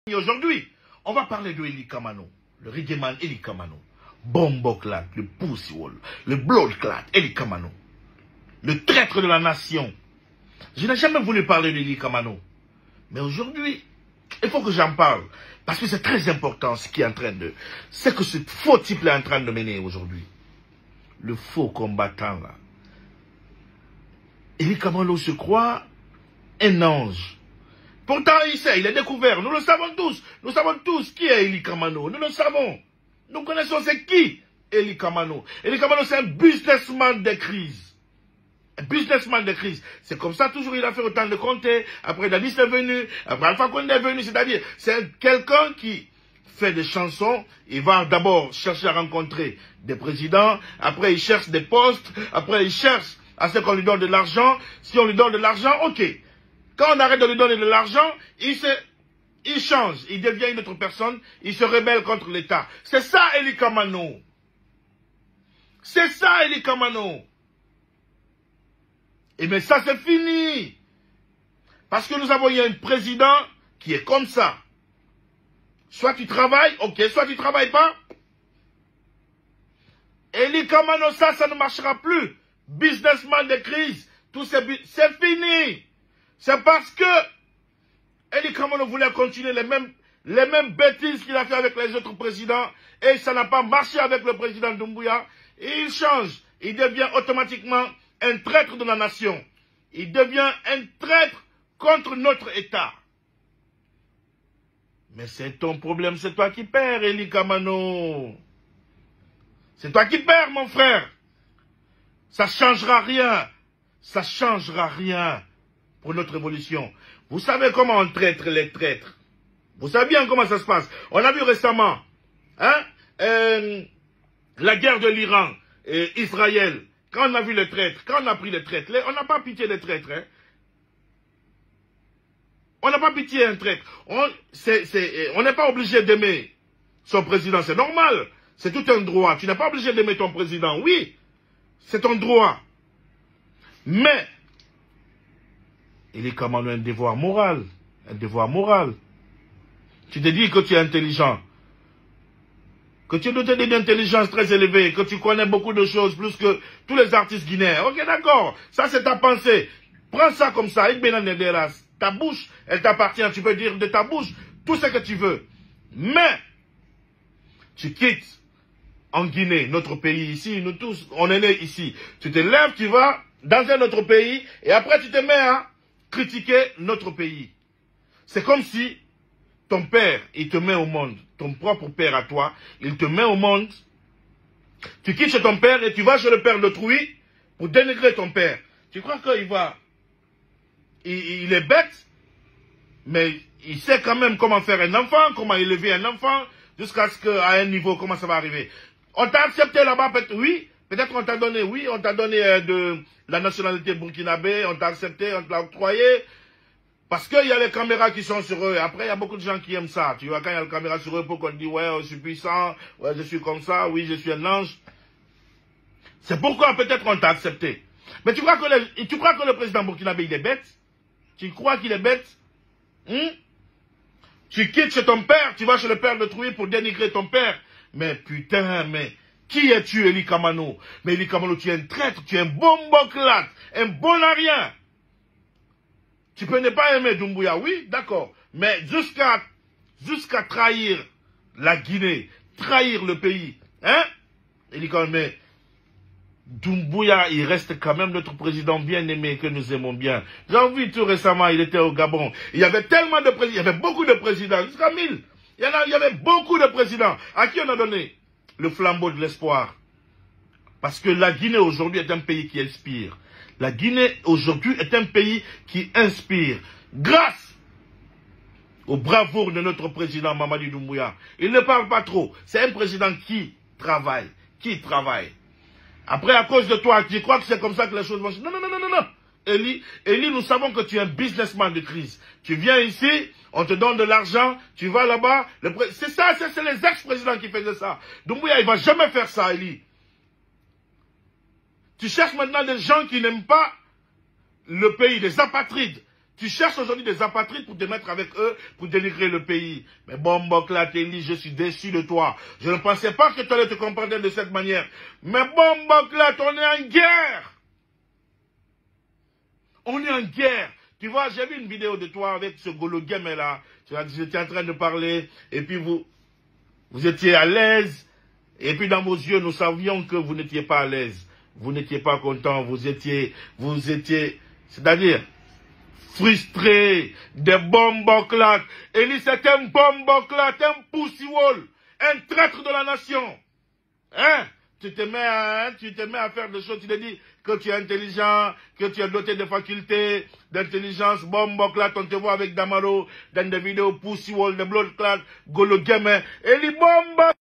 Et aujourd'hui, on va parler de Eli Kamano, le reggaeman Eli Kamano, Bomboklat, le Pussy Wall, le Bloodclat Eli Kamano, le traître de la nation. Je n'ai jamais voulu parler d'Eli Kamano, mais aujourd'hui, il faut que j'en parle, parce que c'est très important ce qui est en train de... C'est que ce faux type là est en train de mener aujourd'hui. Le faux combattant là. Eli Kamano se croit un ange. Pourtant, il sait, il est découvert. Nous le savons tous. Nous savons tous qui est Eli Kamano. Nous le savons. Nous connaissons c'est qui Eli Kamano. Eli Kamano, c'est un businessman de crise. Un businessman de crise. C'est comme ça toujours il a fait autant de compter. Après Dadis est venu. Après Alpha Condé est venu. C'est-à-dire, c'est quelqu'un qui fait des chansons. Il va d'abord chercher à rencontrer des présidents. Après, il cherche des postes. Après, il cherche à ce qu'on lui donne de l'argent. Si on lui donne de l'argent, ok. Quand on arrête de lui donner de l'argent, il change, il devient une autre personne, il se rebelle contre l'État. C'est ça Eli Kamano. C'est ça Eli Kamano. Et bien ça c'est fini. Parce que nous avons eu un président qui est comme ça. Soit tu travailles, ok, soit tu ne travailles pas. Eli Kamano, ça ne marchera plus. Businessman de crise, tout c'est fini. C'est parce que Eli Kamano voulait continuer les mêmes bêtises qu'il a fait avec les autres présidents et ça n'a pas marché avec le président Doumbouya. Et il change. Il devient automatiquement un traître de la nation. Il devient un traître contre notre État. Mais c'est ton problème, c'est toi qui perds, Eli Kamano. C'est toi qui perds, mon frère. Ça ne changera rien. Ça ne changera rien pour notre évolution. Vous savez comment on traite les traîtres. Vous savez bien comment ça se passe. On a vu récemment la guerre de l'Iran et Israël. Quand on a vu les traîtres, quand on a pris les traîtres, on n'a pas pitié des traîtres. Hein? On n'a pas pitié d'un traître. On n'est pas obligé d'aimer son président. C'est normal. C'est tout un droit. Tu n'es pas obligé d'aimer ton président. Oui, c'est ton droit. Mais Eli Kamano a un devoir moral. Un devoir moral. Tu te dis que tu es intelligent. Que tu es doté d'une intelligence très élevée. Que tu connais beaucoup de choses plus que tous les artistes guinéens. Ok, d'accord. Ça, c'est ta pensée. Prends ça comme ça. Ta bouche, elle t'appartient. Tu peux dire de ta bouche tout ce que tu veux. Mais, tu quittes en Guinée, notre pays ici. Nous tous, on est nés ici. Tu te lèves, tu vas dans un autre pays. Et après, tu te mets à critiquer notre pays. C'est comme si ton père, il te met au monde, ton propre père à toi, il te met au monde, tu quittes chez ton père et tu vas chez le père d'autrui pour dénigrer ton père. Tu crois qu'il va... Il est bête, mais il sait quand même comment faire un enfant, comment élever un enfant, jusqu'à ce qu'à un niveau, comment ça va arriver. On t'a accepté là-bas, peut-être, oui. Peut-être on t'a donné, oui, on t'a donné de la nationalité burkinabé, on t'a accepté, on te l'a octroyé. Parce qu'il y a les caméras qui sont sur eux. Après, il y a beaucoup de gens qui aiment ça. Tu vois, quand il y a les caméras sur eux, pour qu'on dise, ouais, je suis puissant, ouais, je suis comme ça, oui, je suis un ange. C'est pourquoi peut-être on t'a accepté. Mais tu crois que le président burkinabé, il est bête? Tu crois qu'il est bête? Tu quittes chez ton père, tu vas chez le père d'autrui pour dénigrer ton père. Mais putain, mais... Qui es-tu, Eli Kamano? Mais Eli Kamano, tu es un traître, tu es un bomboclate, un bon à rien. Tu peux ne pas aimer Doumbouya, oui, d'accord. Mais jusqu'à trahir la Guinée, trahir le pays, hein? Eli Kamano, mais Doumbouya, il reste quand même notre président bien aimé que nous aimons bien. J'ai vu tout récemment, il était au Gabon. Il y avait tellement de présidents, il y avait beaucoup de présidents, jusqu'à 1000. Il y avait beaucoup de présidents. À qui on a donné le flambeau de l'espoir? Parce que la Guinée aujourd'hui est un pays qui inspire. La Guinée aujourd'hui est un pays qui inspire. Grâce au bravoure de notre président Mamadi Doumbouya. Il ne parle pas trop. C'est un président qui travaille. Après, à cause de toi, tu crois que c'est comme ça que les choses vont... Non, non, non, non, non, non. Eli, nous savons que tu es un businessman de crise. Tu viens ici, on te donne de l'argent, tu vas là-bas. C'est ça, c'est les ex-présidents qui faisaient ça. Doumbouya, il ne va jamais faire ça, Eli. Tu cherches maintenant des gens qui n'aiment pas le pays, des apatrides. Tu cherches aujourd'hui des apatrides pour te mettre avec eux, pour délivrer le pays. Mais Bomboklat, Eli, je suis déçu de toi. Je ne pensais pas que tu allais te comprendre de cette manière. Mais Bomboklat, on est en guerre. On est en guerre. Tu vois, j'ai vu une vidéo de toi avec ce Golo Game là. Tu étais en train de parler, et puis vous étiez à l'aise. Et puis dans vos yeux, nous savions que vous n'étiez pas à l'aise. Vous n'étiez pas content. Vous étiez, c'est-à-dire, frustré, des bomboclates. Eli, c'est un bomboclate, un poussiwol, un traître de la nation. Hein? Tu te mets à faire des choses, tu te dis que tu es intelligent, que tu es doté de facultés, d'intelligence, bomboclate, on te voit avec Damaro, dans des vidéos poussiwol, des bloodclats, Golo Game, Eli bomba.